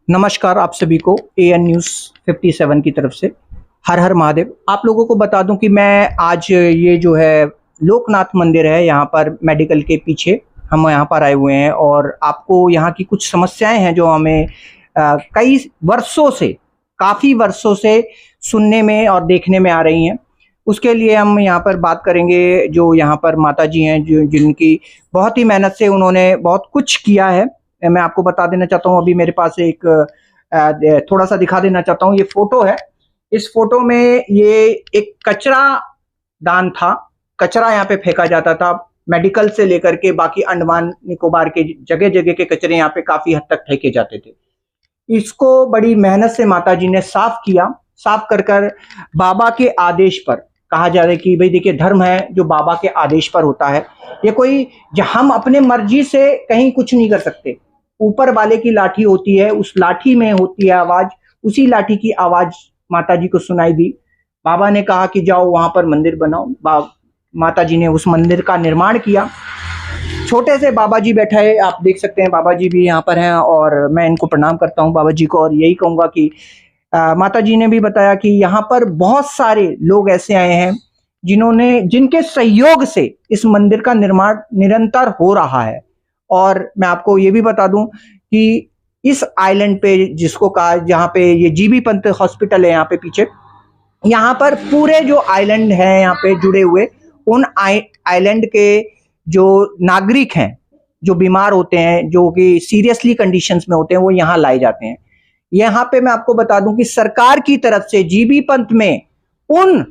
नमस्कार आप सभी को AN न्यूज़ 57 की तरफ से हर हर महादेव। आप लोगों को बता दूं कि मैं आज ये जो है लोकनाथ मंदिर है, यहाँ पर मेडिकल के पीछे हम यहाँ पर आए हुए हैं और आपको यहाँ की कुछ समस्याएं हैं जो हमें कई वर्षों से, काफ़ी वर्षों से सुनने में और देखने में आ रही हैं। उसके लिए हम यहाँ पर बात करेंगे। जो यहाँ पर माता जी हैं, जो जिनकी बहुत ही मेहनत से उन्होंने बहुत कुछ किया है। मैं आपको बता देना चाहता हूँ, अभी मेरे पास एक थोड़ा सा दिखा देना चाहता हूँ। ये फोटो है। इस फोटो में ये एक कचरा दान था। कचरा यहाँ पे फेंका जाता था, मेडिकल से लेकर के बाकी अंडमान निकोबार के जगह जगह के कचरे यहाँ पे काफी हद तक फेंके जाते थे। इसको बड़ी मेहनत से माता जी ने साफ किया। साफ कर कर बाबा के आदेश पर, कहा जा रहा है कि भाई देखिए, धर्म है जो बाबा के आदेश पर होता है। ये कोई हम अपने मर्जी से कहीं कुछ नहीं कर सकते। ऊपर वाले की लाठी होती है, उस लाठी में होती है आवाज। उसी लाठी की आवाज माता जी को सुनाई दी। बाबा ने कहा कि जाओ वहां पर मंदिर बनाओ। माता जी ने उस मंदिर का निर्माण किया। छोटे से बाबा जी बैठा है, आप देख सकते हैं। बाबा जी भी यहाँ पर हैं और मैं इनको प्रणाम करता हूँ बाबा जी को, और यही कहूंगा कि माता जी ने भी बताया कि यहाँ पर बहुत सारे लोग ऐसे आए हैं जिनके सहयोग से इस मंदिर का निर्माण निरंतर हो रहा है। और मैं आपको ये भी बता दूं कि इस आइलैंड पे, जिसको कहा, जहाँ पे ये जीबी पंत हॉस्पिटल है, यहाँ पे पीछे, यहाँ पर पूरे जो आइलैंड है यहाँ पे जुड़े हुए, उन आइलैंड के जो नागरिक हैं, जो बीमार होते हैं, जो कि सीरियसली कंडीशंस में होते हैं, वो यहाँ लाए जाते हैं। यहाँ पे मैं आपको बता दूं कि सरकार की तरफ से जीबी पंत में उन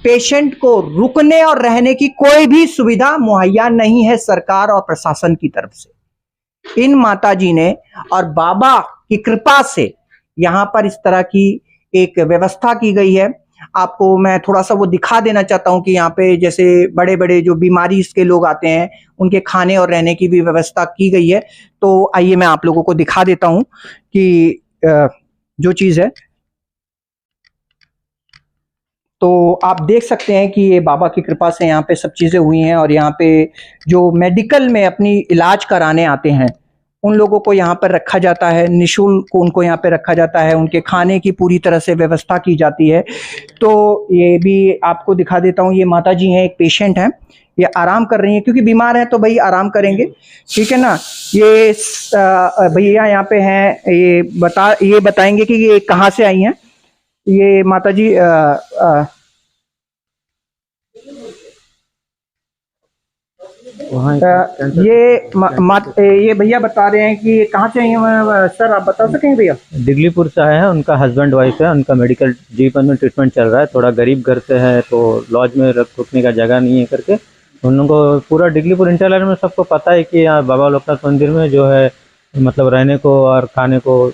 पेशेंट को रुकने और रहने की कोई भी सुविधा मुहैया नहीं है, सरकार और प्रशासन की तरफ से। इन माता जी ने और बाबा की कृपा से यहाँ पर इस तरह की एक व्यवस्था की गई है। आपको मैं थोड़ा सा वो दिखा देना चाहता हूँ कि यहाँ पे जैसे बड़े बड़े जो बीमारी इसके लोग आते हैं, उनके खाने और रहने की भी व्यवस्था की गई है। तो आइए मैं आप लोगों को दिखा देता हूँ कि जो चीज है, तो आप देख सकते हैं कि ये बाबा की कृपा से यहाँ पे सब चीजें हुई हैं। और यहाँ पे जो मेडिकल में अपनी इलाज कराने आते हैं, उन लोगों को यहाँ पर रखा जाता है, निःशुल्क उनको यहाँ पे रखा जाता है। उनके खाने की पूरी तरह से व्यवस्था की जाती है। तो ये भी आपको दिखा देता हूँ। ये माता जी हैं, एक पेशेंट हैं, ये आराम कर रही हैं क्योंकि बीमार हैं तो भाई आराम करेंगे, ठीक है ना। ये भैया यहाँ पे हैं, ये बताएंगे कि ये कहाँ से आई हैं। ये माता जी ये भैया बता रहे हैं कि कहाँ से आई हैं। सर आप बता सकेंगे भैया? दिगलीपुर से आए हैं। उनका हस्बैंड वाइफ है, उनका मेडिकल जीवन में ट्रीटमेंट चल रहा है। थोड़ा गरीब घर से है तो लॉज में रुकने का जगह नहीं है करके उन लोगों को पूरा दिगलीपुर इंटरलैंड में सबको पता है कि यहाँ बाबा लोकनाथ मंदिर में जो है मतलब रहने को और खाने को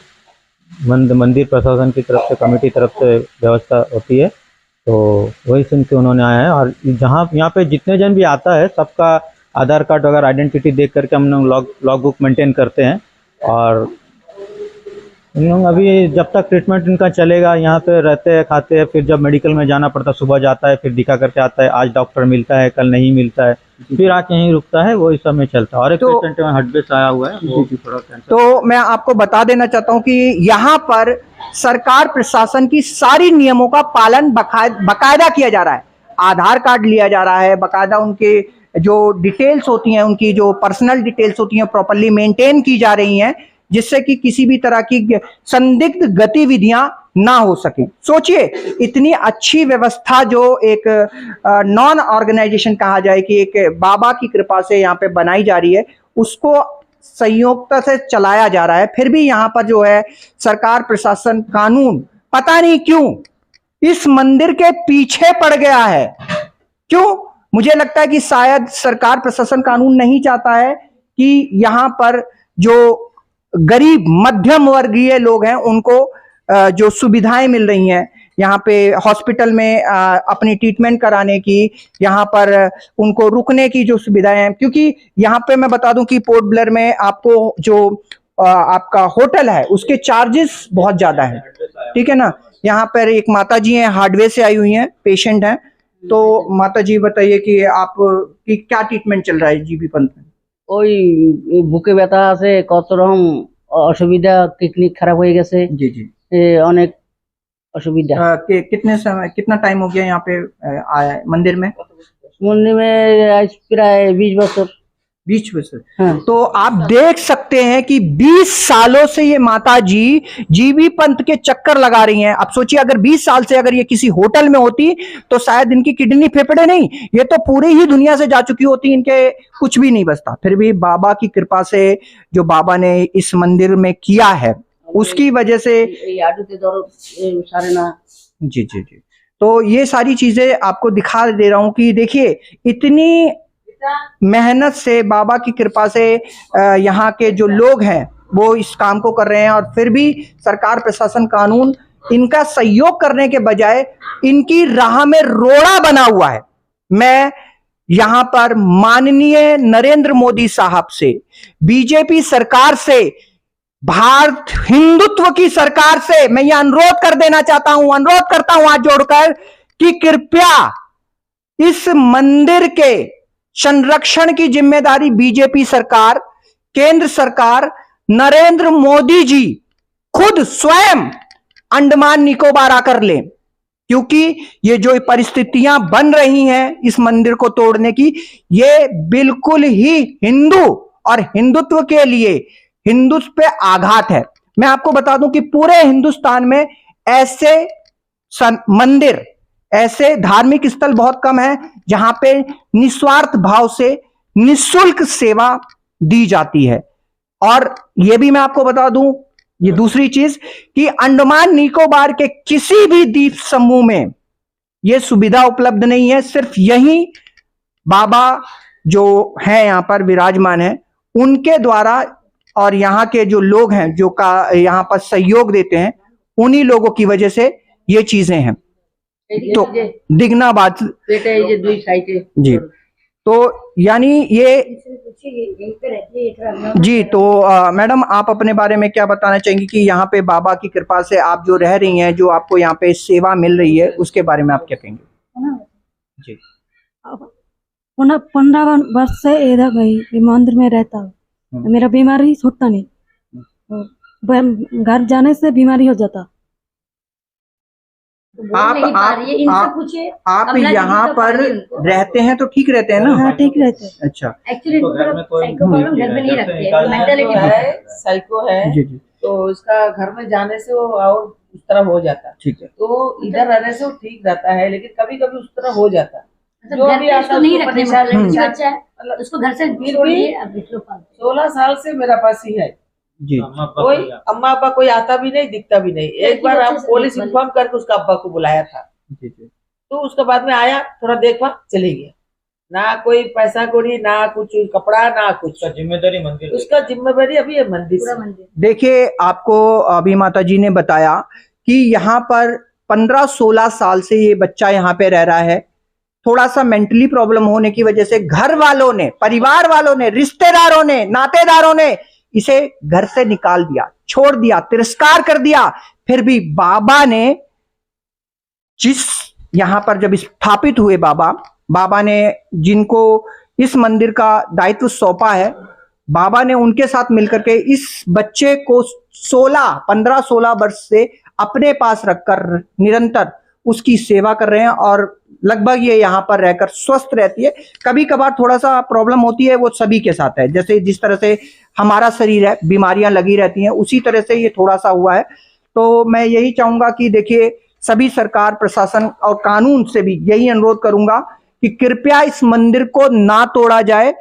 मंदिर प्रशासन की तरफ से, कमेटी तरफ से व्यवस्था होती है। तो वही सुन के उन्होंने आया है। और जहाँ यहाँ पे जितने जन भी आता है सबका आधार कार्ड वगैरह आइडेंटिटी देख करके हम लोग लॉग बुक मेंटेन करते हैं। और इन लोग अभी जब तक ट्रीटमेंट इनका चलेगा यहाँ पे रहते हैं, खाते हैं। फिर जब मेडिकल में जाना पड़ता है, सुबह जाता है, फिर दिखा करके आता है। आज डॉक्टर मिलता है, कल नहीं मिलता है, फिर आके यहीं रुकता है। वही सब में चलता है। और एक पेशेंट हड्बे से आया हुआ है, वो भी थोड़ा कैंसर। तो मैं आपको बता देना चाहता हूँ कि यहाँ पर सरकार प्रशासन की सारी नियमों का पालन बकायदा किया जा रहा है। आधार कार्ड लिया जा रहा है बकायदा, उनके जो डिटेल्स होती हैं, उनकी जो पर्सनल डिटेल्स होती हैं, प्रॉपर्ली मेंटेन की जा रही हैं, जिससे कि किसी भी तरह की संदिग्ध गतिविधियां ना हो सके। सोचिए, इतनी अच्छी व्यवस्था जो एक नॉन ऑर्गेनाइजेशन कहा जाए कि एक बाबा की कृपा से यहाँ पे बनाई जा रही है, उसको संयोगता से चलाया जा रहा है। फिर भी यहाँ पर जो है सरकार, प्रशासन, कानून पता नहीं क्यों इस मंदिर के पीछे पड़ गया है। क्यों? मुझे लगता है कि शायद सरकार, प्रशासन, कानून नहीं चाहता है कि यहाँ पर जो गरीब मध्यम वर्गीय लोग हैं उनको जो सुविधाएं मिल रही हैं यहाँ पे हॉस्पिटल में अपनी ट्रीटमेंट कराने की, यहाँ पर उनको रुकने की जो सुविधाएं हैं। क्योंकि यहाँ पे मैं बता दूं कि पोर्ट ब्लेयर में आपको जो आपका होटल है उसके चार्जेस बहुत ज्यादा है, ठीक है ना। यहाँ पर एक माता जी हैं, हार्डवे से आई हुई हैं, पेशेंट हैं। तो माता जी बताइए कि आप की क्या ट्रीटमेंट चल रहा है जीबी पंत में? ওই বুকে ব্যথা আছে, কত রকম অসুবিধা, কিডনি খারাপ হয়ে গেছে, जी जी অনেক অসুবিধা। कितना टाइम हो गया यहाँ पे मंदिर में? मंदिर में आज प्राय 20 बছর। 20 बजे। हाँ। तो आप देख सकते हैं कि 20 सालों से ये माता जी जीवी पंथ के चक्कर लगा रही हैं। अब सोचिए अगर 20 साल से अगर ये किसी होटल में होती तो शायद इनकी किडनी फेफड़े नहीं, ये तो पूरी ही दुनिया से जा चुकी होती, इनके कुछ भी नहीं बचता। फिर भी बाबा की कृपा से जो बाबा ने इस मंदिर में किया है उसकी वजह से जी जी जी तो ये सारी चीजें आपको दिखा दे रहा हूं कि देखिए इतनी मेहनत से बाबा की कृपा से यहाँ के जो लोग हैं वो इस काम को कर रहे हैं, और फिर भी सरकार प्रशासन कानून इनका सहयोग करने के बजाय इनकी राह में रोड़ा बना हुआ है। मैं यहाँ पर माननीय नरेंद्र मोदी साहब से, बीजेपी सरकार से, भारत हिंदुत्व की सरकार से मैं ये अनुरोध कर देना चाहता हूं, अनुरोध करता हूं हाथ जोड़कर कि कृपया इस मंदिर के संरक्षण की जिम्मेदारी बीजेपी सरकार, केंद्र सरकार, नरेंद्र मोदी जी खुद स्वयं अंडमान निकोबार आकर लें, क्योंकि ये जो परिस्थितियां बन रही हैं इस मंदिर को तोड़ने की, ये बिल्कुल ही हिंदू और हिंदुत्व के लिए हिंदुत्व पे आघात है। मैं आपको बता दूं कि पूरे हिंदुस्तान में ऐसे मंदिर, ऐसे धार्मिक स्थल बहुत कम है जहां पे निस्वार्थ भाव से निःशुल्क सेवा दी जाती है। और यह भी मैं आपको बता दूं, ये दूसरी चीज कि अंडमान निकोबार के किसी भी द्वीप समूह में यह सुविधा उपलब्ध नहीं है। सिर्फ यही बाबा जो है यहां पर विराजमान है उनके द्वारा और यहाँ के जो लोग हैं जो का यहाँ पर सहयोग देते हैं उन्हीं लोगों की वजह से ये चीजें हैं। तो दिगना बात जी, तो यानी ये जी। तो मैडम आप अपने बारे में क्या बताना चाहेंगी कि यहाँ पे बाबा की कृपा से आप जो रह रही हैं, जो आपको यहाँ पे सेवा मिल रही है, उसके बारे में आप क्या कहेंगे? जी 15 वर्ष से इधर भाई मंदिर में रहता हूँ। मेरा बीमारी छूटता नहीं, घर जाने से बीमारी हो जाता। आप यहाँ पर रहते हैं तो ठीक रहते हैं ना? हाँ ठीक रहते हैं। अच्छा, एक्चुअली घर में नहीं रखते हैं, मेंटालिटी है, साइको है जी जी, तो उसका घर में जाने से वो और उस तरह हो जाता। ठीक है, तो इधर रहने से वो ठीक रहता है, लेकिन कभी कभी उस तरह हो जाता। जो भी आता नहीं रखने बच्चा है उसको घर से 16 साल से मेरा पास ही है जी। कोई अम्मा अब्बा कोई आता भी नहीं, दिखता भी नहीं। एक बार हम पुलिस इन्फॉर्म करके उसका अब्बा को बुलाया था जी जी, तो उसके बाद में आया, थोड़ा देखा, चले गया। ना कोई पैसा कौड़ी, ना कुछ कपड़ा, ना कुछ। जिम्मेदारी मंदिर, उसका जिम्मेदारी अभी है मंदिर। देखिए आपको अभी माता जी ने बताया कि यहाँ पर 15-16 साल से ये बच्चा यहाँ पे रह रहा है। थोड़ा सा मेंटली प्रॉब्लम होने की वजह से घर वालों ने, परिवार वालों ने, रिश्तेदारों ने, नातेदारों ने इसे घर से निकाल दिया, छोड़ दिया, तिरस्कार कर दिया। फिर भी बाबा ने जिस यहां पर जब स्थापित हुए बाबा ने जिनको इस मंदिर का दायित्व सौंपा है, बाबा ने उनके साथ मिलकर के इस बच्चे को 15-16 वर्ष से अपने पास रखकर निरंतर उसकी सेवा कर रहे हैं, और लगभग ये यहाँ पर रहकर स्वस्थ रहती है। कभी कभार थोड़ा सा प्रॉब्लम होती है, वो सभी के साथ है, जैसे जिस तरह से हमारा शरीर है, बीमारियां लगी रहती हैं, उसी तरह से ये थोड़ा सा हुआ है। तो मैं यही चाहूंगा कि देखिए सभी सरकार, प्रशासन और कानून से भी यही अनुरोध करूंगा कि कृपया इस मंदिर को ना तोड़ा जाए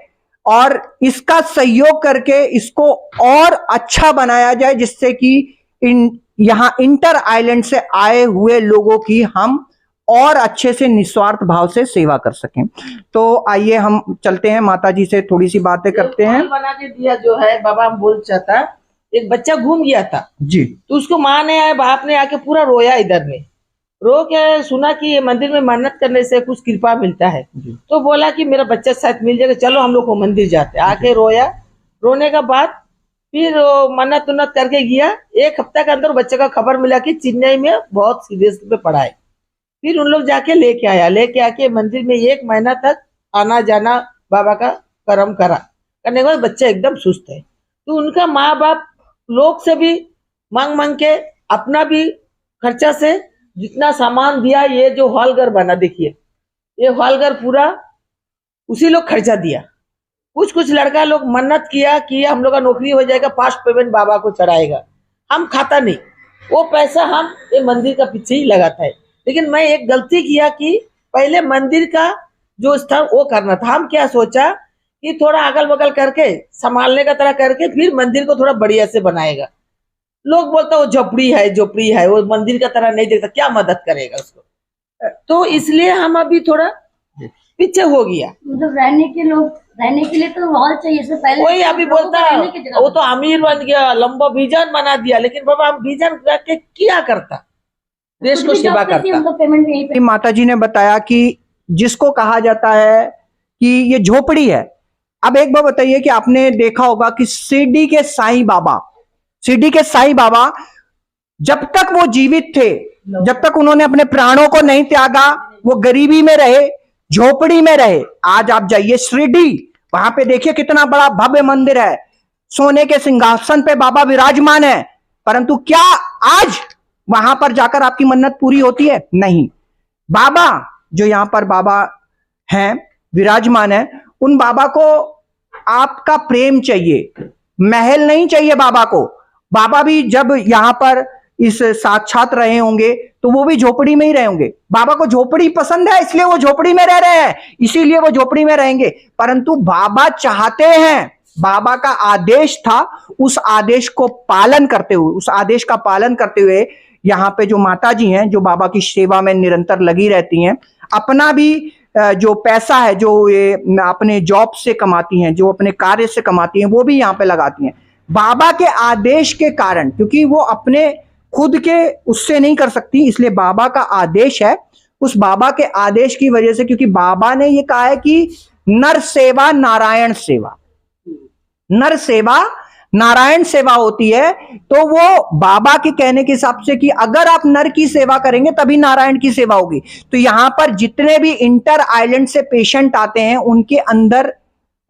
और इसका सहयोग करके इसको और अच्छा बनाया जाए, जिससे कि यहाँ इंटर आइलैंड से आए हुए लोगों की हम और अच्छे से निस्वार्थ भाव से सेवा कर सकें। तो आइए हम चलते हैं, माता जी से थोड़ी सी बातें करते हैं। बना के दिया जो है बाबा, हम बोल चाहता, एक बच्चा घूम गया था जी, तो उसको माँ ने आए, बाप ने आके पूरा रोया, इधर में रो के सुना कि ये मंदिर में मन्नत करने से कुछ कृपा मिलता है, तो बोला कि मेरा बच्चा शायद मिल जाएगा, चलो हम लोग को मंदिर जाते। आके रोया, रोने के बाद फिर मन्नत उन्नत करके गया। 1 हफ्ता के अंदर बच्चे का खबर मिला कि चेन्नई में बहुत सीरियस पे पड़ा है। फिर उन लोग जाके लेके आया, लेके आके मंदिर में 1 महीना तक आना जाना बाबा का कर्म करने के बाद बच्चा एकदम सुस्त है। तो उनका माँ बाप लोग से भी मांग मांग के अपना भी खर्चा से जितना सामान दिया, ये जो हॉल घर बना देखिए, ये हॉल घर पूरा उसी लोग खर्चा दिया। कुछ कुछ लड़का लोग मन्नत किया कि हम लोग का नौकरी हो जाएगा, फास्ट पेमेंट बाबा को चढ़ाएगा। हम खाता नहीं, वो पैसा हम ये मंदिर का पीछे ही लगाता है। लेकिन मैं एक गलती किया कि पहले मंदिर का जो स्थान वो करना था। हम क्या सोचा कि थोड़ा अगल बगल करके संभालने का तरह करके फिर मंदिर को थोड़ा बढ़िया से बनाएगा। लोग बोलता वो झोपड़ी है, वो मंदिर का तरह नहीं देखता, क्या मदद करेगा उसको। तो इसलिए हम अभी थोड़ा पीछे हो गया। मतलब रहने के लिए तो हॉल चाहिए, इससे पहले वही अभी लोगों को बोलता रहने की जगह वो तो अमीर बन गया, लंबा विजन बना दिया। लेकिन बाबा हम विजन के क्या करता, देश को सेवा करता। उनका पेमेंट यहीं पे। माता जी ने बताया कि जिसको कहा जाता है कि ये झोपड़ी है। अब एक बार बताइए कि आपने देखा होगा कि शिरडी के साईं बाबा जब तक वो जीवित थे, जब तक उन्होंने अपने प्राणों को नहीं त्यागा, वो गरीबी में रहे, झोपड़ी में रहे। आज आप जाइए शिरडी, वहां पे देखिए कितना बड़ा भव्य मंदिर है, सोने के सिंहासन पे बाबा विराजमान है। परंतु क्या आज वहां पर जाकर आपकी मन्नत पूरी होती है? नहीं। बाबा जो यहां पर बाबा हैं, विराजमान है, उन बाबा को आपका प्रेम चाहिए, महल नहीं चाहिए बाबा को। बाबा भी जब यहां पर इस साक्षात रहे होंगे तो वो भी झोपड़ी में ही रहे होंगे। बाबा को झोपड़ी पसंद है, इसलिए वो झोपड़ी में रह रहे हैं, इसीलिए वो झोपड़ी में रहेंगे। परंतु बाबा चाहते हैं, बाबा का आदेश था, उस आदेश का पालन करते हुए यहाँ पे जो माता जी हैं, जो बाबा की सेवा में निरंतर लगी रहती हैं, अपना भी जो पैसा है, जो ये अपने जॉब से कमाती हैं, जो अपने कार्य से कमाती हैं, वो भी यहाँ पे लगाती हैं बाबा के आदेश के कारण। क्योंकि वो अपने खुद के उससे नहीं कर सकती, इसलिए बाबा का आदेश है। उस बाबा के आदेश की वजह से, क्योंकि बाबा ने ये कहा है कि नर सेवा नारायण सेवा, नर सेवा नारायण सेवा होती है। तो वो बाबा के कहने के हिसाब से कि अगर आप नर की सेवा करेंगे तभी नारायण की सेवा होगी। तो यहां पर जितने भी इंटर आइलैंड से पेशेंट आते हैं, उनके अंदर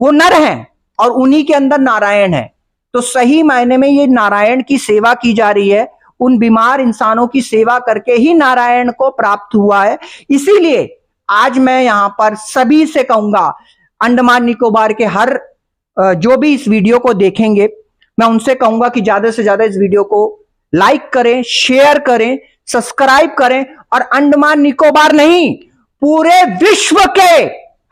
वो नर हैं और उन्हीं के अंदर नारायण है। तो सही मायने में ये नारायण की सेवा की जा रही है। उन बीमार इंसानों की सेवा करके ही नारायण को प्राप्त हुआ है। इसीलिए आज मैं यहां पर सभी से कहूंगा, अंडमान निकोबार के हर जो भी इस वीडियो को देखेंगे, मैं उनसे कहूंगा कि ज्यादा से ज्यादा इस वीडियो को लाइक करें, शेयर करें, सब्सक्राइब करें। और अंडमान निकोबार नहीं, पूरे विश्व के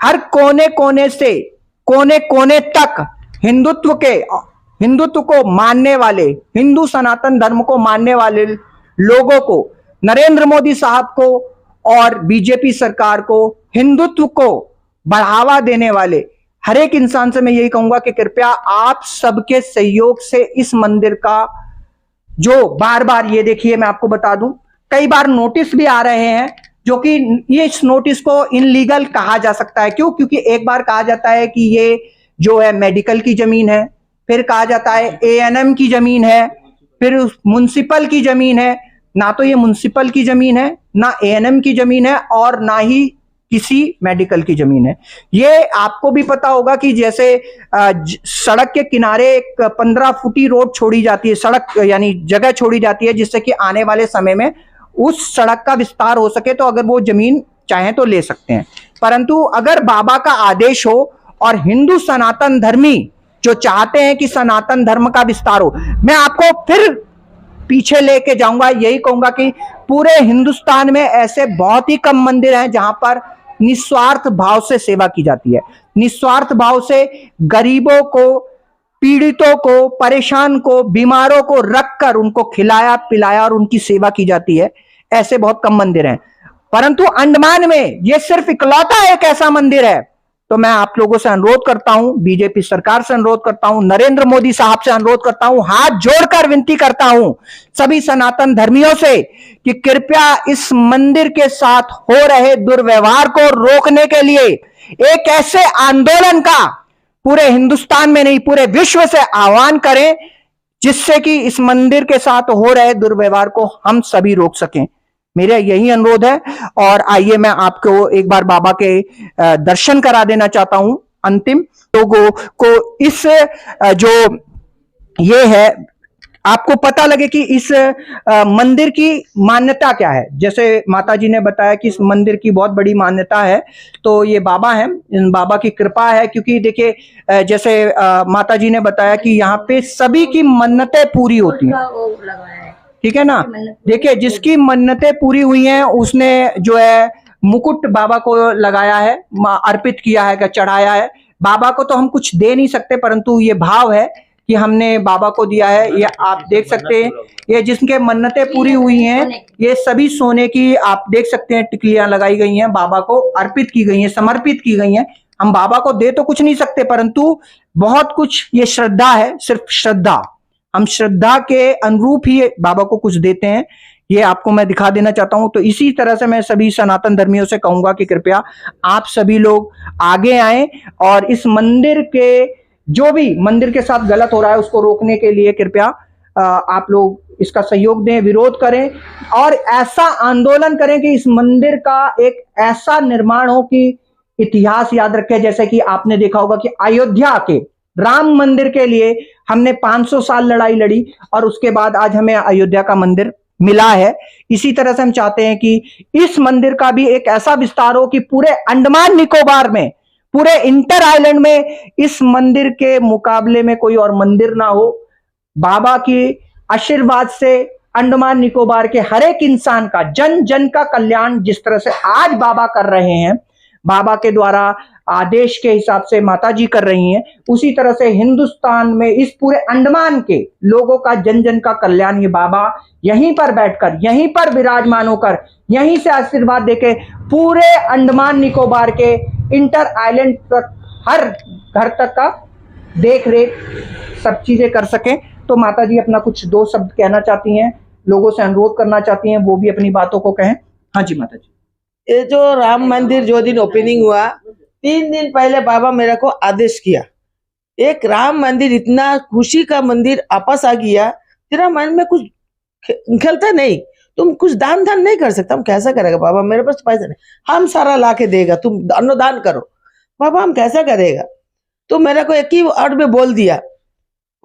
हर कोने कोने से कोने कोने तक हिंदुत्व को मानने वाले, हिंदू सनातन धर्म को मानने वाले लोगों को, नरेंद्र मोदी साहब को और बीजेपी सरकार को, हिंदुत्व को बढ़ावा देने वाले हर एक इंसान से मैं यही कहूंगा कि कृपया आप सबके सहयोग से इस मंदिर का जो बार बार, ये देखिए मैं आपको बता दूं, कई बार नोटिस भी आ रहे हैं, जो कि ये इस नोटिस को इनलीगल कहा जा सकता है। क्यों? क्योंकि एक बार कहा जाता है कि ये जो है मेडिकल की जमीन है, फिर कहा जाता है A&M की जमीन है, फिर म्युनिसिपल की जमीन है। ना तो ये म्युनिसिपल की जमीन है, ना A&M की जमीन है, और ना ही किसी मेडिकल की जमीन है। ये आपको भी पता होगा कि जैसे सड़क के किनारे एक 15 फुटी रोड छोड़ी जाती है, सड़क यानी जगह छोड़ी जाती है, जिससे कि आने वाले समय में उस सड़क का विस्तार हो सके, तो अगर वो जमीन चाहें तो ले सकते हैं। परंतु अगर बाबा का आदेश हो और हिंदू सनातन धर्मी जो चाहते हैं कि सनातन धर्म का विस्तार हो, मैं आपको फिर पीछे लेके जाऊंगा, यही कहूंगा कि पूरे हिंदुस्तान में ऐसे बहुत ही कम मंदिर हैं जहां पर निस्वार्थ भाव से सेवा की जाती है। निस्वार्थ भाव से गरीबों को, पीड़ितों को, परेशान को, बीमारों को रखकर उनको खिलाया पिलाया और उनकी सेवा की जाती है। ऐसे बहुत कम मंदिर हैं। परंतु अंडमान में यह सिर्फ इकलौता एक ऐसा मंदिर है। तो मैं आप लोगों से अनुरोध करता हूं, बीजेपी सरकार से अनुरोध करता हूं, नरेंद्र मोदी साहब से अनुरोध करता हूं, हाथ जोड़कर विनती करता हूं सभी सनातन धर्मियों से कि कृपया इस मंदिर के साथ हो रहे दुर्व्यवहार को रोकने के लिए एक ऐसे आंदोलन का पूरे हिंदुस्तान में नहीं पूरे विश्व से आह्वान करें, जिससे कि इस मंदिर के साथ हो रहे दुर्व्यवहार को हम सभी रोक सकें। मेरा यही अनुरोध है। और आइए मैं आपको एक बार बाबा के दर्शन करा देना चाहता हूं। अंतिम लोगों को इस जो ये है आपको पता लगे कि इस मंदिर की मान्यता क्या है। जैसे माता जी ने बताया कि इस मंदिर की बहुत बड़ी मान्यता है, तो ये बाबा हैं, इन बाबा की कृपा है। क्योंकि देखिए जैसे माता जी ने बताया कि यहाँ पे सभी की मन्नतें पूरी होती हैं, वो लगाया है ठीक है ना। देखिए जिसकी मन्नतें पूरी हुई हैं उसने जो है मुकुट बाबा को लगाया है, अर्पित किया है, चढ़ाया है। बाबा को तो हम कुछ दे नहीं सकते, परंतु ये भाव है कि हमने बाबा को दिया है। ये आप देख सकते हैं, ये जिनके मन्नतें पूरी हुई हैं ये सभी सोने की आप देख सकते हैं टिकलियां लगाई गई हैं, बाबा को अर्पित की गई हैं, समर्पित की गई हैं। हम बाबा को दे तो कुछ नहीं सकते, परंतु बहुत कुछ ये श्रद्धा है, सिर्फ श्रद्धा। हम श्रद्धा के अनुरूप ही बाबा को कुछ देते हैं, ये आपको मैं दिखा देना चाहता हूं। तो इसी तरह से मैं सभी सनातन धर्मियों से कहूंगा कि कृपया आप सभी लोग आगे आएं और इस मंदिर के जो भी मंदिर के साथ गलत हो रहा है उसको रोकने के लिए कृपया आप लोग इसका सहयोग दें, विरोध करें और ऐसा आंदोलन करें कि इस मंदिर का एक ऐसा निर्माण हो कि इतिहास याद रखे। जैसे कि आपने देखा होगा कि अयोध्या के राम मंदिर के लिए हमने 500 साल लड़ाई लड़ी और उसके बाद आज हमें अयोध्या का मंदिर मिला है। इसी तरह से हम चाहते हैं कि इस मंदिर का भी एक ऐसा विस्तार हो कि पूरे अंडमान निकोबार में, पूरे इंटर आइलैंड में इस मंदिर के मुकाबले में कोई और मंदिर ना हो। बाबा की आशीर्वाद से अंडमान निकोबार के हर एक इंसान का, जन जन का कल्याण जिस तरह से आज बाबा कर रहे हैं, बाबा के द्वारा आदेश के हिसाब से माता जी कर रही हैं, उसी तरह से हिंदुस्तान में इस पूरे अंडमान के लोगों का, जन जन का कल्याण ये बाबा यहीं पर बैठकर, यहीं पर विराजमान होकर, यहीं से आशीर्वाद देके पूरे अंडमान निकोबार के इंटर आइलैंड तक, हर घर तक का देख रेख सब चीजें कर सकें। तो माता जी अपना कुछ दो शब्द कहना चाहती हैं, लोगों से अनुरोध करना चाहती हैं, वो भी अपनी बातों को कहें। हाँ जी माता जी। ये जो राम मंदिर जो दिन ओपनिंग हुआ 3 दिन पहले बाबा मेरे को आदेश किया, एक राम मंदिर इतना खुशी का मंदिर वापस आ गया, तेरा मन में कुछ खेलता नहीं, तुम कुछ दान दान नहीं कर सकता। हम कैसा करेगा बाबा, मेरे पास पैसा नहीं, हम सारा ला के देगा, तुम अन्नदान करो। बाबा हम कैसा करेगा। तो मेरे को एक ही वर्ड में बोल दिया,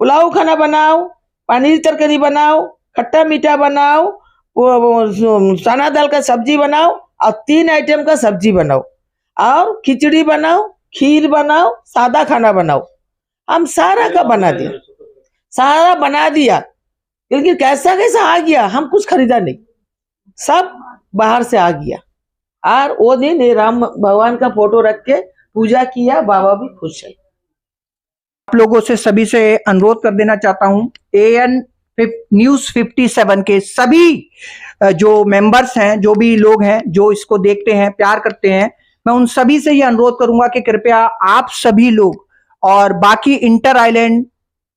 पुलाव खाना बनाओ, पनीर तरकारी बनाओ, खट्टा मीठा बनाओ, वो चना दाल का सब्जी बनाओ और 3 आइटम का सब्जी बनाओ और खिचड़ी बनाओ, खीर बनाओ, सादा खाना बनाओ। हम सारा का बना दिया, सारा बना दिया, लेकिन कैसा कैसा आ गया, हम कुछ खरीदा नहीं, सब बाहर से आ गया। और वो दिन ये राम भगवान का फोटो रख के पूजा किया, बाबा भी खुश है। आप लोगों से सभी से अनुरोध कर देना चाहता हूं, AN न्यूज़ 57 के सभी जो मेंबर्स हैं, जो भी लोग हैं जो इसको देखते हैं, प्यार करते हैं, मैं उन सभी से ये अनुरोध करूंगा कि कृपया आप सभी लोग और बाकी इंटर आइलैंड,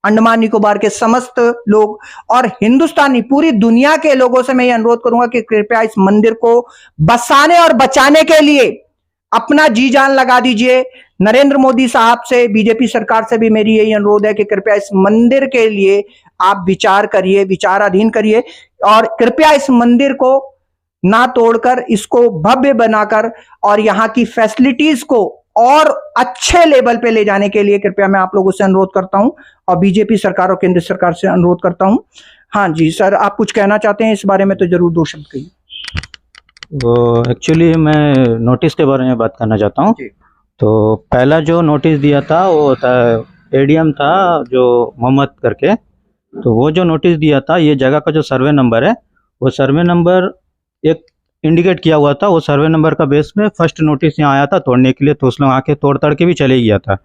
अंडमान निकोबार के समस्त लोग और हिंदुस्तानी पूरी दुनिया के लोगों से मैं ये अनुरोध करूंगा कि कृपया इस मंदिर को बसाने और बचाने के लिए अपना जी जान लगा दीजिए। नरेंद्र मोदी साहब से, बीजेपी सरकार से भी मेरी यही अनुरोध है कि कृपया इस मंदिर के लिए आप विचार करिए, विचाराधीन करिए और कृपया इस मंदिर को ना तोड़कर इसको भव्य बनाकर और यहाँ की फैसिलिटीज को और अच्छे लेवल पे ले जाने के लिए कृपया मैं आप लोगों से अनुरोध करता हूं और बीजेपी सरकार और केंद्र सरकार से अनुरोध करता हूं। हाँ जी सर, आप कुछ कहना चाहते हैं इस बारे में तो जरूर 2 शब्द कहिए। वो एक्चुअली मैं नोटिस के बारे में बात करना चाहता हूँ। तो पहला जो नोटिस दिया था वो था ADM था जो मोहम्मद करके, तो वो जो नोटिस दिया था, ये जगह का जो सर्वे नंबर है वो सर्वे नंबर एक इंडिकेट किया हुआ था, वो सर्वे नंबर का बेस में फर्स्ट नोटिस यहाँ आया था तोड़ने के लिए, तो उस लोग आके तोड़ तड़ के भी चले गया था।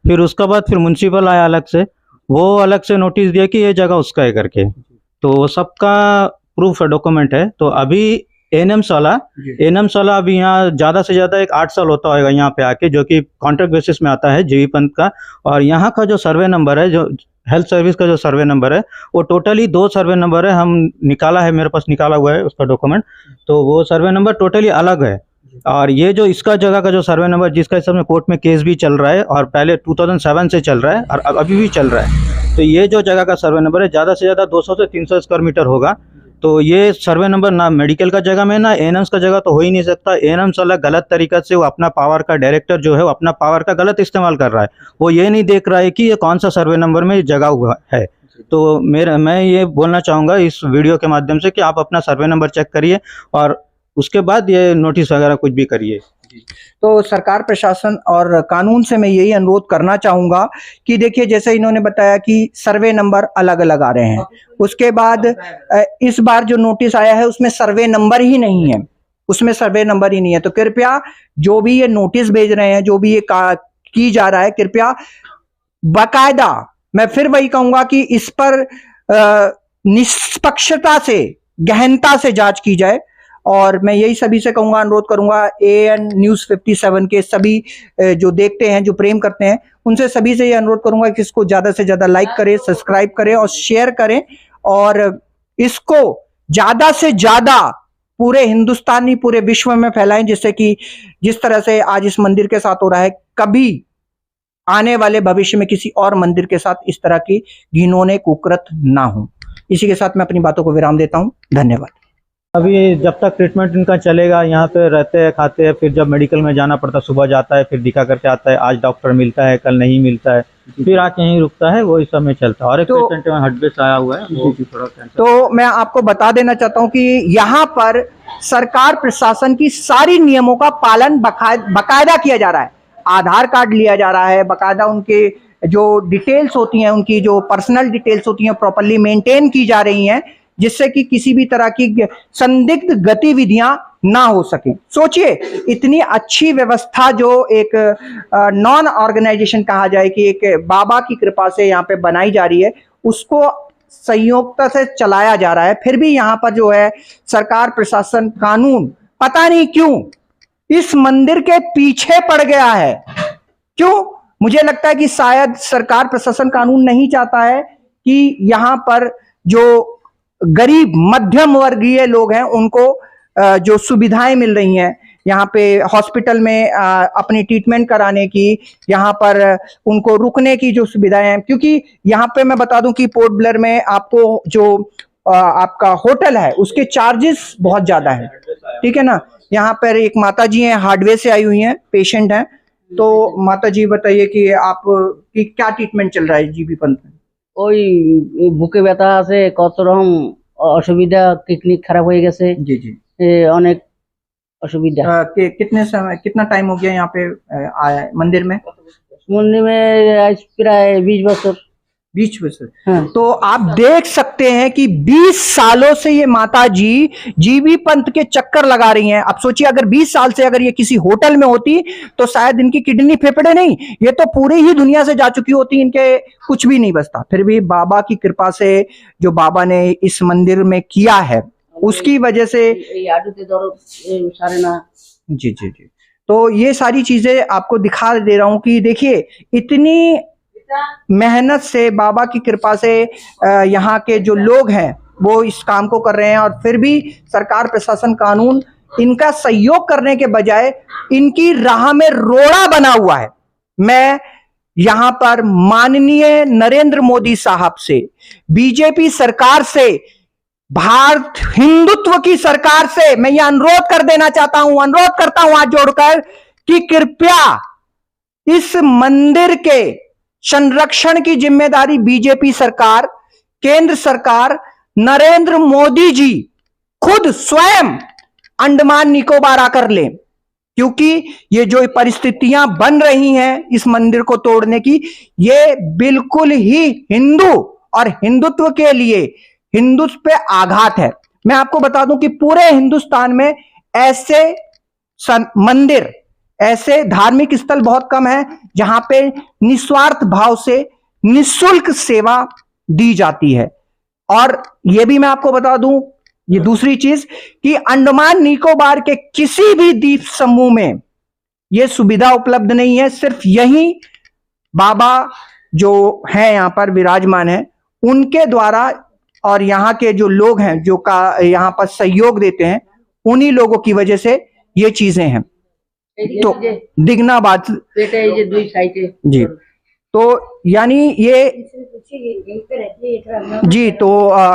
फिर उसके बाद फिर म्यूनसिपल आया अलग से, वो अलग से नोटिस दिया कि ये जगह उसका है करके, तो सबका प्रूफ है, डॉक्यूमेंट है। तो अभी एनएम्स वाला अभी यहाँ ज़्यादा से ज़्यादा एक 8 साल होता होगा यहाँ पे आके, जो कि कॉन्ट्रैक्ट बेसिस में आता है जीवी पंत का। और यहाँ का जो सर्वे नंबर है, जो हेल्थ सर्विस का जो सर्वे नंबर है, वो टोटली 2 सर्वे नंबर है, हम निकाला है, मेरे पास निकाला हुआ है उसका डॉक्यूमेंट, तो वो सर्वे नंबर टोटली अलग है। और ये जो इसका जगह का जो सर्वे नंबर, जिसका इस समय कोर्ट में केस भी चल रहा है और पहले 2007 से चल रहा है और अभी भी चल रहा है, तो ये जो जगह का सर्वे नंबर है ज़्यादा से ज़्यादा 200 से 300 स्क्वायर मीटर होगा। तो ये सर्वे नंबर ना मेडिकल का जगह में ना एएनएम्स का जगह तो हो ही नहीं सकता। एएनएम्स वाला गलत तरीका से वो अपना पावर का डायरेक्टर जो है वो अपना पावर का गलत इस्तेमाल कर रहा है, वो ये नहीं देख रहा है कि ये कौन सा सर्वे नंबर में जगह हुआ है। तो मैं ये बोलना चाहूँगा इस वीडियो के माध्यम से कि आप अपना सर्वे नंबर चेक करिए और उसके बाद ये नोटिस वगैरह कुछ भी करिए। तो सरकार, प्रशासन और कानून से मैं यही अनुरोध करना चाहूंगा कि देखिए, जैसे इन्होंने बताया कि सर्वे नंबर अलग अलग आ रहे हैं, उसके बाद इस बार जो नोटिस आया है उसमें सर्वे नंबर ही नहीं है, उसमें सर्वे नंबर ही नहीं है। तो कृपया जो भी ये नोटिस भेज रहे हैं, जो भी ये की जा रहा है, कृपया बाकायदा, मैं फिर वही कहूंगा कि इस पर निष्पक्षता से, गहनता से जांच की जाए। और मैं यही सभी से कहूंगा, अनुरोध करूंगा, AN न्यूज़ 57 के सभी जो देखते हैं, जो प्रेम करते हैं, उनसे सभी से ये अनुरोध करूंगा कि इसको ज्यादा से ज्यादा लाइक करें, सब्सक्राइब करें और शेयर करें, और इसको ज्यादा से ज्यादा पूरे हिंदुस्तानी, पूरे विश्व में फैलाएं, जिससे कि जिस तरह से आज इस मंदिर के साथ हो रहा है, कभी आने वाले भविष्य में किसी और मंदिर के साथ इस तरह की घिनौने कुकृत ना हो। इसी के साथ मैं अपनी बातों को विराम देता हूं। धन्यवाद। अभी जब तक ट्रीटमेंट इनका चलेगा, यहाँ पे रहते हैं, खाते हैं, फिर जब मेडिकल में जाना पड़ता है, सुबह जाता है, फिर दिखा करके आता है, आज डॉक्टर मिलता है, कल नहीं मिलता है, फिर आके यहीं रुकता है, वही सब में चलता है। और एक पेशेंट में हार्ट बेस आया हुआ है, वो भी थोड़ा कैंसर। तो मैं आपको बता देना चाहता हूं कि यहाँ पर सरकार, प्रशासन की सारी नियमों का पालन बकायदा किया जा रहा है। आधार कार्ड लिया जा रहा है, बकायदा उनके जो डिटेल्स होती हैं, उनकी जो पर्सनल डिटेल्स होती हैं, प्रॉपर्ली मेंटेन की जा रही हैं, जिससे कि किसी भी तरह की संदिग्ध गतिविधियां ना हो सके। सोचिए, इतनी अच्छी व्यवस्था जो एक नॉन ऑर्गेनाइजेशन कहा जाए कि एक बाबा की कृपा से यहाँ पे बनाई जा रही है, उसको संयोगता से चलाया जा रहा है। फिर भी यहाँ पर जो है सरकार, प्रशासन, कानून पता नहीं क्यों इस मंदिर के पीछे पड़ गया है। क्यों? मुझे लगता है कि शायद सरकार, प्रशासन, कानून नहीं चाहता है कि यहाँ पर जो गरीब मध्यम वर्गीय लोग हैं उनको जो सुविधाएं मिल रही हैं, यहाँ पे हॉस्पिटल में अपनी ट्रीटमेंट कराने की, यहाँ पर उनको रुकने की जो सुविधाएं हैं, क्योंकि यहाँ पे मैं बता दूं कि पोर्ट ब्लेयर में आपको जो आपका होटल है उसके चार्जेस बहुत ज्यादा है, ठीक है ना। यहाँ पर एक माता जी हैं, हार्डवे से आई हुई हैं, पेशेंट हैं। तो माता जी बताइए कि आप की क्या ट्रीटमेंट चल रहा है जीबी पंथ में? ওই বুকে ব্যথা আছে, কত রকম অসুবিধা, কিডনি খারাপ হয়ে গেছে, जी जी। অনেক অসুবিধা। कितने समय, कितना टाइम हो गया यहाँ पे आया है मंदिर में? मंदिर में आज प्राय 20 बছর। 20 बছর। हाँ। तो आप देख सकते हैं कि 20 सालों से ये माता जी जीबी पंथ के चक्कर लगा रही हैं। अब सोचिए, अगर 20 साल से अगर ये किसी होटल में होती तो शायद इनकी किडनी, फेफड़े नहीं, ये तो पूरी ही दुनिया से जा चुकी होती, इनके कुछ भी नहीं बचता। फिर भी बाबा की कृपा से, जो बाबा ने इस मंदिर में किया है, उसकी वजह से जी जी जी। तो ये सारी चीजें आपको दिखा दे रहा हूं कि देखिए, इतनी मेहनत से, बाबा की कृपा से यहाँ के जो लोग हैं वो इस काम को कर रहे हैं, और फिर भी सरकार, प्रशासन, कानून इनका सहयोग करने के बजाय इनकी राह में रोड़ा बना हुआ है। मैं यहाँ पर माननीय नरेंद्र मोदी साहब से, बीजेपी सरकार से, भारत हिंदुत्व की सरकार से मैं यह अनुरोध कर देना चाहता हूं, अनुरोध करता हूं हाथ जोड़कर कि कृपया इस मंदिर के संरक्षण की जिम्मेदारी बीजेपी सरकार, केंद्र सरकार, नरेंद्र मोदी जी खुद स्वयं अंडमान निकोबार आकर लें, क्योंकि ये जो परिस्थितियां बन रही हैं इस मंदिर को तोड़ने की, ये बिल्कुल ही हिंदू और हिंदुत्व के लिए, हिंदुत्व पे आघात है। मैं आपको बता दूं कि पूरे हिंदुस्तान में ऐसे मंदिर, ऐसे धार्मिक स्थल बहुत कम है जहां पे निस्वार्थ भाव से निःशुल्क सेवा दी जाती है। और यह भी मैं आपको बता दूं, ये दूसरी चीज, कि अंडमान निकोबार के किसी भी द्वीप समूह में यह सुविधा उपलब्ध नहीं है। सिर्फ यही बाबा जो है यहाँ पर विराजमान है, उनके द्वारा, और यहाँ के जो लोग हैं जो का यहाँ पर सहयोग देते हैं, उन्हीं लोगों की वजह से ये चीजें हैं। तो दिगना बात जी, तो यानी ये जी। तो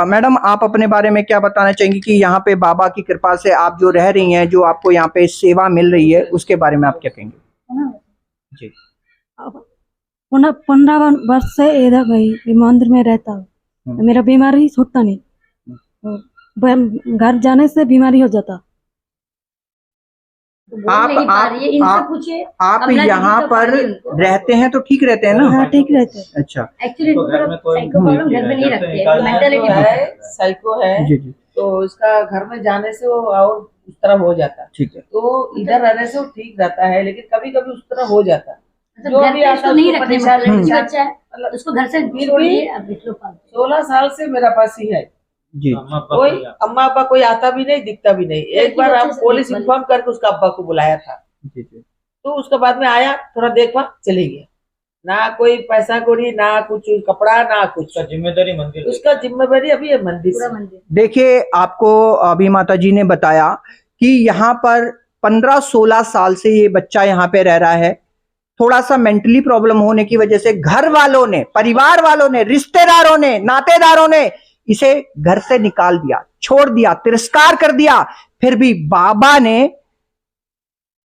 मैडम, आप अपने बारे में क्या बताना चाहेंगी कि यहाँ पे बाबा की कृपा से आप जो रह रही हैं, जो आपको यहाँ पे सेवा मिल रही है, उसके बारे में आप क्या कहेंगे? जी। 15 वर्ष से इधर भाई मंदिर में रहता हूँ। मेरा बीमारी छूटता नहीं, घर जाने से बीमारी हो जाता। तो बोल नहीं पा रही है, इनसे पूछिए। आप कमला दीदी यहाँ तो पर पा रही है उनको। रहते हैं तो ठीक रहते हैं ना? हाँ ठीक रहते हैं। अच्छा एक्चुअली इनको साइको प्रॉब्लम घर में नहीं रखते हैं, मेंटालिटी है साइको है, जी जी तो इसका घर में जाने से वो और उस तरह हो जाता। ठीक है। तो इधर रहने से वो ठीक रहता है, लेकिन कभी कभी उस तरह हो जाता। मतलब घर पे इसको नहीं रखने, मतलब लड़की बच्चा है मतलब उसको घर से फिर छोड़ भी दिए, अब देख लो पालतू। 16 साल से मेरा पास ही है। जी कोई अम्मा अब्बा कोई आता भी नहीं, दिखता भी नहीं। एक बार हम पुलिस इन्फॉर्म करके उसका अब्बा को बुलाया था, जी जी तो उसके बाद में आया, थोड़ा देखा, चले गया। ना कोई पैसा कौड़ी, ना कुछ कपड़ा, ना कुछ। जिम्मेदारी मंदिर उसका जिम्मेदारी अभी है मंदिर पूरा से। मंदिर। देखिए, आपको अभी माता जी ने बताया कि यहाँ पर 15-16 साल से ये बच्चा यहाँ पे रह रहा है। थोड़ा सा मेंटली प्रॉब्लम होने की वजह से घर वालों ने, परिवार वालों ने, रिश्तेदारों ने, नातेदारों ने इसे घर से निकाल दिया, छोड़ दिया, तिरस्कार कर दिया। फिर भी बाबा ने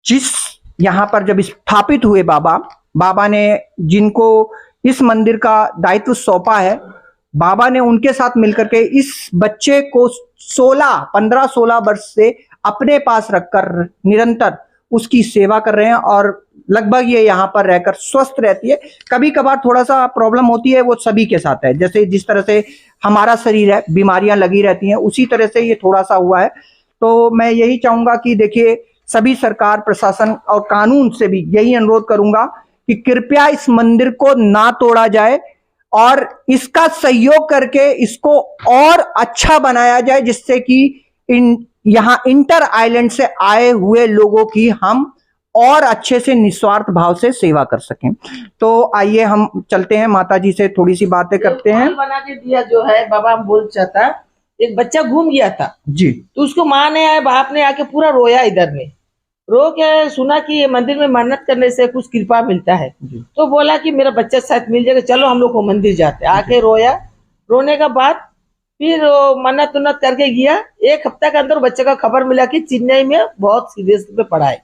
जिस यहां पर जब स्थापित हुए बाबा ने जिनको इस मंदिर का दायित्व सौंपा है, बाबा ने उनके साथ मिलकर के इस बच्चे को 15-16 वर्ष से अपने पास रखकर निरंतर उसकी सेवा कर रहे हैं और लगभग ये यहाँ पर रहकर स्वस्थ रहती है। कभी कभार थोड़ा सा प्रॉब्लम होती है, वो सभी के साथ है। जैसे जिस तरह से हमारा शरीर है, बीमारियां लगी रहती हैं, उसी तरह से ये थोड़ा सा हुआ है। तो मैं यही चाहूंगा कि देखिए, सभी सरकार, प्रशासन और कानून से भी यही अनुरोध करूंगा कि कृपया इस मंदिर को ना तोड़ा जाए और इसका सहयोग करके इसको और अच्छा बनाया जाए, जिससे कि यहाँ इंटर आइलैंड से आए हुए लोगों की हम और अच्छे से निस्वार्थ भाव से सेवा कर सकें। तो आइए हम चलते हैं, माता जी से थोड़ी सी बातें करते हैं। बना के दिया जो है बाबा, हम बोल चाहता, एक बच्चा घूम गया था जी, तो उसको माँ ने आए, बाप ने आके पूरा रोया। इधर में रो के सुना कि ये मंदिर में मन्नत करने से कुछ कृपा मिलता है, तो बोला कि मेरा बच्चा शायद मिल जाएगा, चलो हम लोग को मंदिर जाते। आके रोया, रोने का बाद फिर मन्नत उन्नत करके गया। 1 हफ्ता के अंदर बच्चे का खबर मिला कि चेन्नई में बहुत सीरियस पे पड़ा है।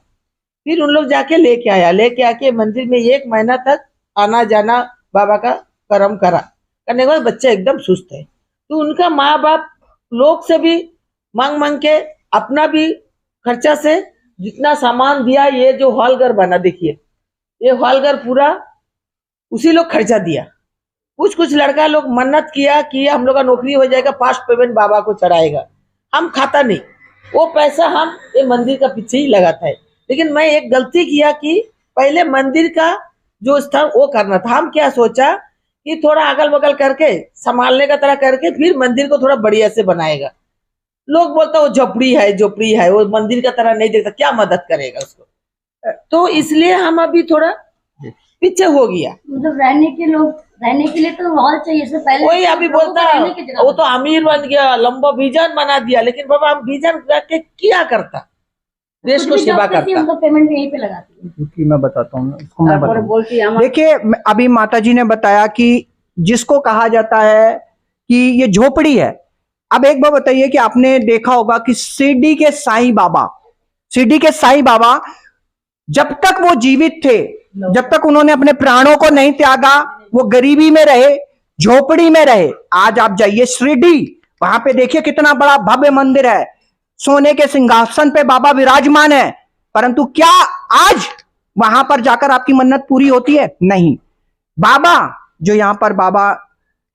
फिर उन लोग जाके लेके आया, लेके आके मंदिर में 1 महीना तक आना जाना बाबा का कर्म करा। करने के बाद बच्चा एकदम सुस्त है। तो उनका माँ बाप लोग से भी मांग मांग के, अपना भी खर्चा से जितना सामान दिया, ये जो हॉल घर बना, देखिए ये हॉल घर पूरा उसी लोग खर्चा दिया। कुछ लड़का लोग मन्नत किया कि हम लोग का नौकरी हो जाएगा, फास्ट पेमेंट बाबा को चढ़ाएगा। हम खाता नहीं, वो पैसा हम ये मंदिर का पीछे ही लगाता है। लेकिन मैं एक गलती किया कि पहले मंदिर का जो स्थान वो करना था। हम क्या सोचा कि थोड़ा अगल बगल करके संभालने का तरह करके फिर मंदिर को थोड़ा बढ़िया से बनाएगा। लोग बोलता वो झोपड़ी है, वो मंदिर का तरह नहीं देखता, क्या मदद करेगा उसको। तो इसलिए हम अभी थोड़ा पीछे हो गया। मतलब रहने के लिए तो हॉल चाहिए, इससे पहले कोई अभी लोगों को बोलता रहने की जगह वो तो अमीर बन गया, लंबा विजन बना दिया, लेकिन बाबा हम विजन करके क्या करता, देश खुद को भी सेवा जॉब करती है, करता। उनका पेमेंट यहीं पे लगाती है। क्योंकि मैं बताता हूँ उसको, मैं তারপরে बताऊँ। বলছি আমার देखिए, अभी माता जी ने बताया कि जिसको कहा जाता है कि ये झोपड़ी है। अब एक बार बताइए कि आपने देखा होगा कि शिरडी के साईं बाबा जब तक वो जीवित थे, जब तक उन्होंने अपने प्राणों को नहीं त्यागा, वो गरीबी में रहे, झोपड़ी में रहे। आज आप जाइए शिरडी, वहां पे देखिए कितना बड़ा भव्य मंदिर है, सोने के सिंहासन पे बाबा विराजमान है। परंतु क्या आज वहां पर जाकर आपकी मन्नत पूरी होती है? नहीं। बाबा जो यहाँ पर बाबा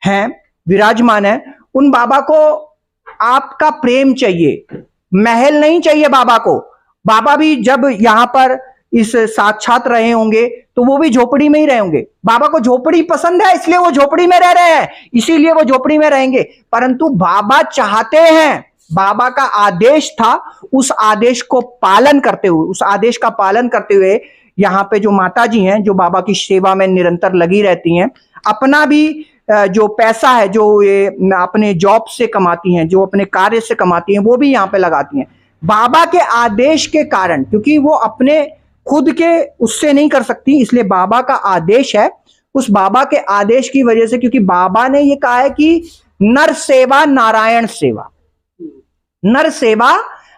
हैं, विराजमान है, उन बाबा को आपका प्रेम चाहिए, महल नहीं चाहिए बाबा को। बाबा भी जब यहाँ पर इस साक्षात रहे होंगे तो वो भी झोपड़ी में ही रहे होंगे। बाबा को झोपड़ी पसंद है, इसलिए वो झोपड़ी में रह रहे हैं, इसीलिए वो झोपड़ी में रहेंगे। परंतु बाबा चाहते हैं, बाबा का आदेश था, उस आदेश को पालन करते हुए, उस आदेश का पालन करते हुए यहाँ पे जो माता जी हैं, जो बाबा की सेवा में निरंतर लगी रहती हैं, अपना भी जो पैसा है, जो ये अपने जॉब से कमाती हैं, जो अपने कार्य से कमाती हैं, वो भी यहाँ पे लगाती हैं बाबा के आदेश के कारण। क्योंकि वो अपने खुद के उससे नहीं कर सकती, इसलिए बाबा का आदेश है। उस बाबा के आदेश की वजह से, क्योंकि बाबा ने ये कहा है कि नर सेवा नारायण सेवा, नर सेवा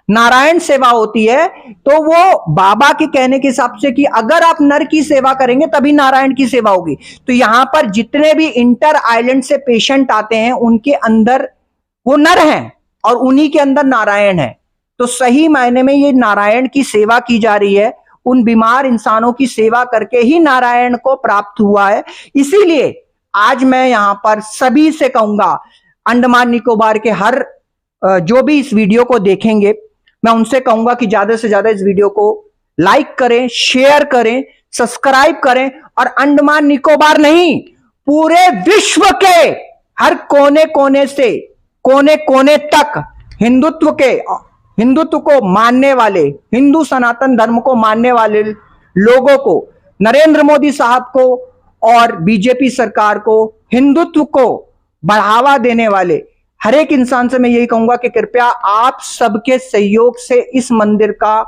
नारायण सेवा होती है, तो वो बाबा के कहने के हिसाब से कि अगर आप नर की सेवा करेंगे तभी नारायण की सेवा होगी। तो यहां पर जितने भी इंटर आइलैंड से पेशेंट आते हैं उनके अंदर वो नर हैं और उन्हीं के अंदर नारायण है। तो सही मायने में ये नारायण की सेवा की जा रही है, उन बीमार इंसानों की सेवा करके ही नारायण को प्राप्त हुआ है। इसीलिए आज मैं यहां पर सभी से कहूंगा, अंडमान निकोबार के हर जो भी इस वीडियो को देखेंगे, मैं उनसे कहूंगा कि ज्यादा से ज्यादा इस वीडियो को लाइक करें, शेयर करें, सब्सक्राइब करें और अंडमान निकोबार नहीं, पूरे विश्व के हर कोने कोने से कोने कोने तक हिंदुत्व को मानने वाले, हिंदू सनातन धर्म को मानने वाले लोगों को, नरेंद्र मोदी साहब को और बीजेपी सरकार को, हिंदुत्व को बढ़ावा देने वाले हर एक इंसान से मैं यही कहूंगा कि कृपया आप सबके सहयोग से इस मंदिर का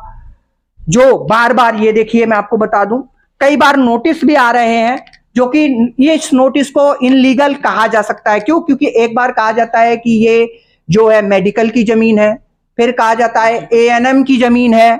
जो बार बार, ये देखिए मैं आपको बता दूं, कई बार नोटिस भी आ रहे हैं जो कि ये इस नोटिस को इनलीगल कहा जा सकता है। क्यों? क्योंकि एक बार कहा जाता है कि ये जो है मेडिकल की जमीन है, फिर कहा जाता है A&M की जमीन है,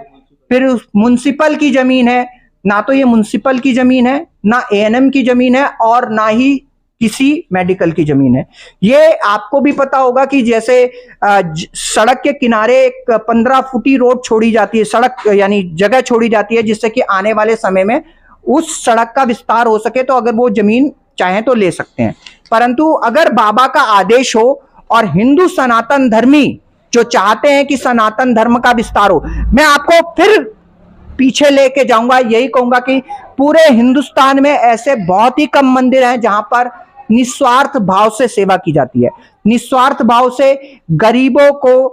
फिर म्युनिसिपल की जमीन है। ना तो ये म्युनिसिपल की जमीन है, ना A&M की जमीन है और ना ही किसी मेडिकल की जमीन है। ये आपको भी पता होगा कि जैसे सड़क के किनारे एक 15 फुटी रोड छोड़ी जाती है, सड़क यानी जगह छोड़ी जाती है, जिससे कि आने वाले समय में उस सड़क का विस्तार हो सके, तो अगर वो जमीन चाहें तो ले सकते हैं। परंतु अगर बाबा का आदेश हो और हिंदू सनातन धर्मी जो चाहते हैं कि सनातन धर्म का विस्तार हो, मैं आपको फिर पीछे लेके जाऊंगा, यही कहूंगा कि पूरे हिंदुस्तान में ऐसे बहुत ही कम मंदिर हैं जहां पर निस्वार्थ भाव से सेवा की जाती है, निस्वार्थ भाव से गरीबों को,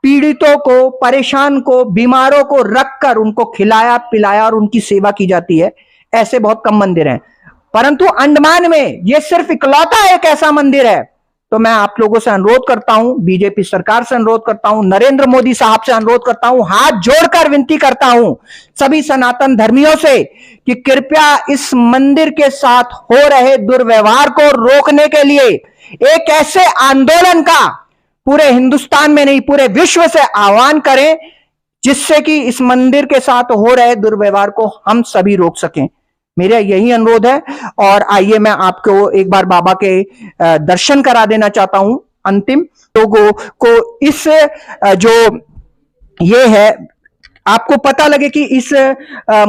पीड़ितों को, परेशान को, बीमारों को रखकर उनको खिलाया पिलाया और उनकी सेवा की जाती है। ऐसे बहुत कम मंदिर हैं, परंतु अंडमान में यह सिर्फ इकलौता एक ऐसा मंदिर है। तो मैं आप लोगों से अनुरोध करता हूं, बीजेपी सरकार से अनुरोध करता हूं, नरेंद्र मोदी साहब से अनुरोध करता हूं, हाथ जोड़कर विनती करता हूं सभी सनातन धर्मियों से कि कृपया इस मंदिर के साथ हो रहे दुर्व्यवहार को रोकने के लिए एक ऐसे आंदोलन का पूरे हिंदुस्तान में नहीं पूरे विश्व से आह्वान करें, जिससे कि इस मंदिर के साथ हो रहे दुर्व्यवहार को हम सभी रोक सकें। मेरा यही अनुरोध है। और आइए मैं आपको एक बार बाबा के दर्शन करा देना चाहता हूं। अंतिम लोगों को इस जो ये है, आपको पता लगे कि इस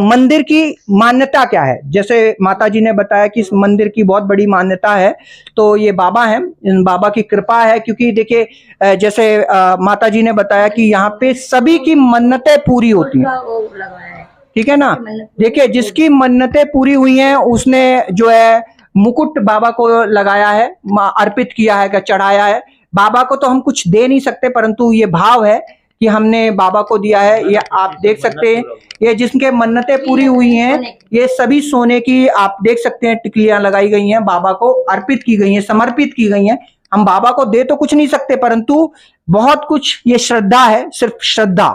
मंदिर की मान्यता क्या है। जैसे माताजी ने बताया कि इस मंदिर की बहुत बड़ी मान्यता है, तो ये बाबा है, इन बाबा की कृपा है। क्योंकि देखिए जैसे माताजी ने बताया कि यहाँ पे सभी की मन्नतें पूरी होती हैं, ठीक है ना। देखिए जिसकी मन्नतें पूरी हुई हैं उसने जो है मुकुट बाबा को लगाया है, अर्पित किया है, चढ़ाया है। बाबा को तो हम कुछ दे नहीं सकते, परंतु ये भाव है कि हमने बाबा को दिया है। ये आप देख सकते हैं, ये जिनके मन्नतें पूरी हुई हैं, ये सभी सोने की आप देख सकते हैं टिकलियां लगाई गई हैं, बाबा को अर्पित की गई हैं, समर्पित की गई हैं। हम बाबा को दे तो कुछ नहीं सकते, परंतु बहुत कुछ, ये श्रद्धा है, सिर्फ श्रद्धा,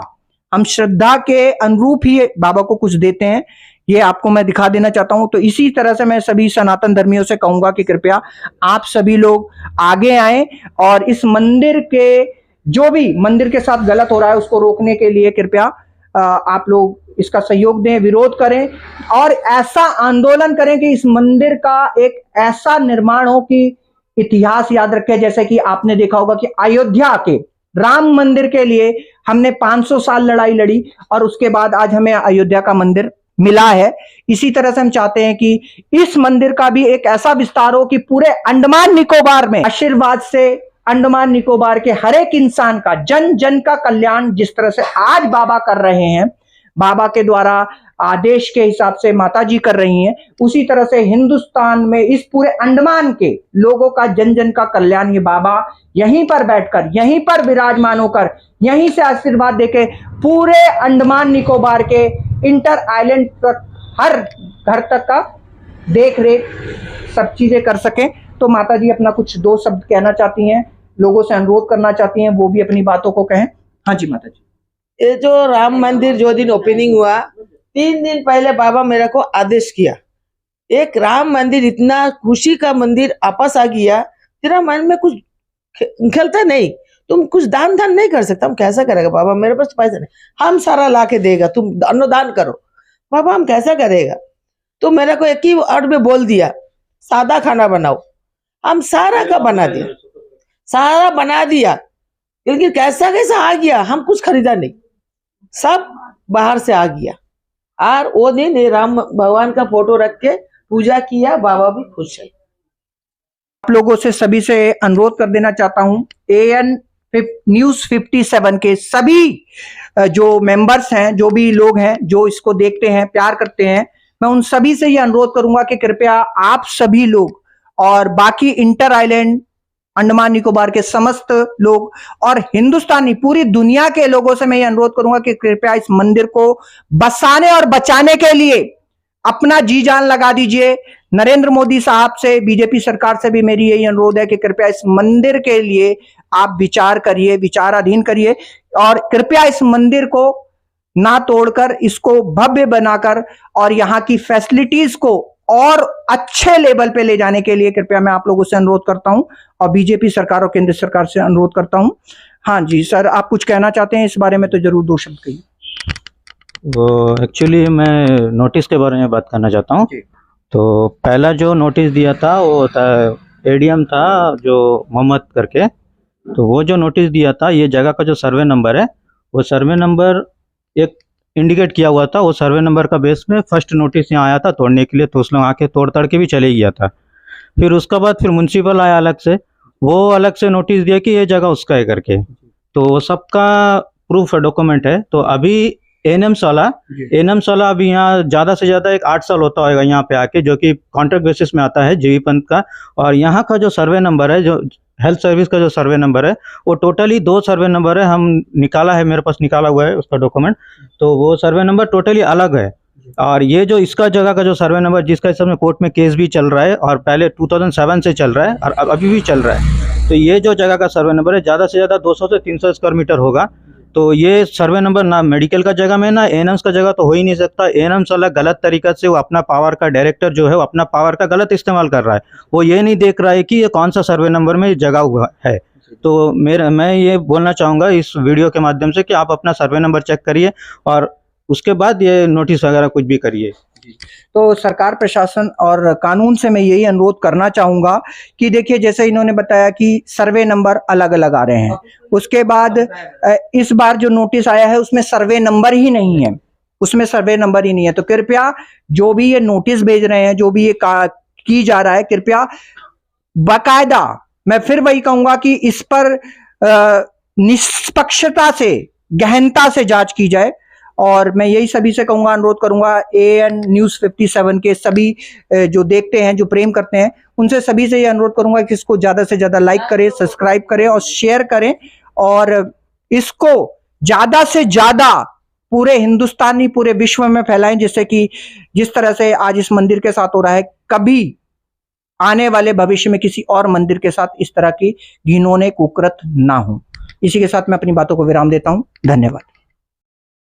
हम श्रद्धा के अनुरूप ही बाबा को कुछ देते हैं। ये आपको मैं दिखा देना चाहता हूं। तो इसी तरह से मैं सभी सनातन धर्मियों से कहूंगा कि कृपया आप सभी लोग आगे आएं और इस मंदिर के जो भी मंदिर के साथ गलत हो रहा है उसको रोकने के लिए कृपया आप लोग इसका सहयोग दें, विरोध करें और ऐसा आंदोलन करें कि इस मंदिर का एक ऐसा निर्माण हो कि इतिहास याद रखे। जैसे कि आपने देखा होगा कि अयोध्या के राम मंदिर के लिए हमने 500 साल लड़ाई लड़ी और उसके बाद आज हमें अयोध्या का मंदिर मिला है। इसी तरह से हम चाहते हैं कि इस मंदिर का भी एक ऐसा विस्तार हो कि पूरे अंडमान निकोबार में आशीर्वाद से अंडमान निकोबार के हर एक इंसान का, जन जन का कल्याण जिस तरह से आज बाबा कर रहे हैं, बाबा के द्वारा आदेश के हिसाब से माताजी कर रही हैं, उसी तरह से हिंदुस्तान में इस पूरे अंडमान के लोगों का, जन जन का कल्याण ये बाबा यहीं पर बैठकर, यहीं पर विराजमान होकर, यहीं से आशीर्वाद देके पूरे अंडमान निकोबार के इंटर आइलैंड तक, हर घर तक का देख रेख सब चीजें कर सकें। तो माताजी अपना कुछ दो शब्द कहना चाहती हैं, लोगों से अनुरोध करना चाहती हैं, वो भी अपनी बातों को कहें। हाँ जी माताजी। ये जो राम मंदिर जो दिन ओपनिंग हुआ, 3 दिन पहले बाबा मेरे को आदेश किया, एक राम मंदिर इतना खुशी का मंदिर आपस आ गया, तेरा मन में कुछ खेलता नहीं, तुम कुछ दान धान नहीं कर सकता। हम कैसा करेगा बाबा, मेरे पास पैसा नहीं, हम सारा ला के देगा, तुम अन्नदान करो। बाबा हम कैसा करेगा? तो मेरे को एक ही वर्ड में बोल दिया, सादा खाना बनाओ। हम सारा का बना दिया, सारा बना दिया, लेकिन कैसा कैसा आ गया, हम कुछ खरीदा नहीं, सब बाहर से आ गया। और वो दिन ये राम भगवान का फोटो रख के पूजा किया, बाबा भी खुश है। आप लोगों से सभी से अनुरोध कर देना चाहता हूं, AN न्यूज 57 के सभी जो मेंबर्स हैं, जो भी लोग हैं जो इसको देखते हैं, प्यार करते हैं, मैं उन सभी से ये अनुरोध करूंगा कि कृपया आप सभी लोग और बाकी इंटर आइलैंड अंडमान निकोबार के समस्त लोग और हिंदुस्तानी पूरी दुनिया के लोगों से मैं ये अनुरोध करूंगा कि कृपया इस मंदिर को बसाने और बचाने के लिए अपना जी जान लगा दीजिए। नरेंद्र मोदी साहब से, बीजेपी सरकार से भी मेरी यही अनुरोध है कि कृपया इस मंदिर के लिए आप विचार करिए, विचाराधीन करिए और कृपया इस मंदिर को ना तोड़कर इसको भव्य बनाकर और यहाँ की फैसिलिटीज को और अच्छे लेवल पे ले जाने के लिए कृपया मैं आप लोगों से अनुरोध करता हूं और बीजेपी सरकार और केंद्र सरकार से अनुरोध करता हूं। हाँ जी सर, आप कुछ कहना चाहते हैं इस बारे में तो जरूर दो शब्द कहिए। वो एक्चुअली मैं नोटिस के बारे में बात करना चाहता हूँ। तो पहला जो नोटिस दिया था वो था एडीएम था जो मोहम्मद करके, तो वो जो नोटिस दिया था, ये जगह का जो सर्वे नंबर है वो सर्वे नंबर एक इंडिकेट किया हुआ था, वो सर्वे नंबर का बेस में फर्स्ट नोटिस यहाँ आया था तोड़ने के लिए, तो उस लोग आके तोड़ तड़ के भी चले गया था। फिर उसके बाद फिर म्यूनसिपल आया अलग से, वो अलग से नोटिस दिया कि ये जगह उसका है करके, तो वो सबका प्रूफ है, डॉक्यूमेंट है। तो अभी एनएम्स वाला अभी यहाँ ज़्यादा से ज़्यादा 8 साल होता होगा यहाँ पे आके, जो कि कॉन्ट्रैक्ट बेसिस में आता है जीवी पंत का। और यहाँ का जो सर्वे नंबर है, जो हेल्थ सर्विस का जो सर्वे नंबर है, वो टोटली 2 सर्वे नंबर है, हम निकाला है, मेरे पास निकाला हुआ है उसका डॉक्यूमेंट, तो वो सर्वे नंबर टोटली अलग है। और ये जो इसका जगह का जो सर्वे नंबर, जिसका इस समय कोर्ट में केस भी चल रहा है और पहले 2007 से चल रहा है और अभी भी चल रहा है, तो ये जो जगह का सर्वे नंबर है ज़्यादा से ज़्यादा 200 से 300 स्क्वायर मीटर होगा। तो ये सर्वे नंबर ना मेडिकल का जगह में ना एएनएम्स का जगह तो हो ही नहीं सकता। एएनएम्स वाला गलत तरीका से वो अपना पावर का डायरेक्टर जो है वो अपना पावर का गलत इस्तेमाल कर रहा है, वो ये नहीं देख रहा है कि ये कौन सा सर्वे नंबर में जगह हुआ है। तो मैं ये बोलना चाहूँगा इस वीडियो के माध्यम से कि आप अपना सर्वे नंबर चेक करिए और उसके बाद ये नोटिस वगैरह कुछ भी करिए। तो सरकार, प्रशासन और कानून से मैं यही अनुरोध करना चाहूंगा कि देखिए, जैसे इन्होंने बताया कि सर्वे नंबर अलग अलग आ रहे हैं, उसके बाद इस बार जो नोटिस आया है उसमें सर्वे नंबर ही नहीं है, उसमें सर्वे नंबर ही नहीं है। तो कृपया जो भी ये नोटिस भेज रहे हैं, जो भी ये की जा रहा है, कृपया बाकायदा, मैं फिर वही कहूंगा कि इस पर निष्पक्षता से, गहनता से जांच की जाए। और मैं यही सभी से कहूंगा, अनुरोध करूंगा, AN न्यूज 57 के सभी जो देखते हैं, जो प्रेम करते हैं, उनसे सभी से ये अनुरोध करूंगा कि इसको ज्यादा से ज्यादा लाइक करें, सब्सक्राइब करें और शेयर करें और इसको ज्यादा से ज्यादा पूरे हिंदुस्तानी, पूरे विश्व में फैलाएं, जिससे कि जिस तरह से आज इस मंदिर के साथ हो रहा है, कभी आने वाले भविष्य में किसी और मंदिर के साथ इस तरह की घिनौने कुकृत्य ना हो। इसी के साथ मैं अपनी बातों को विराम देता हूं। धन्यवाद।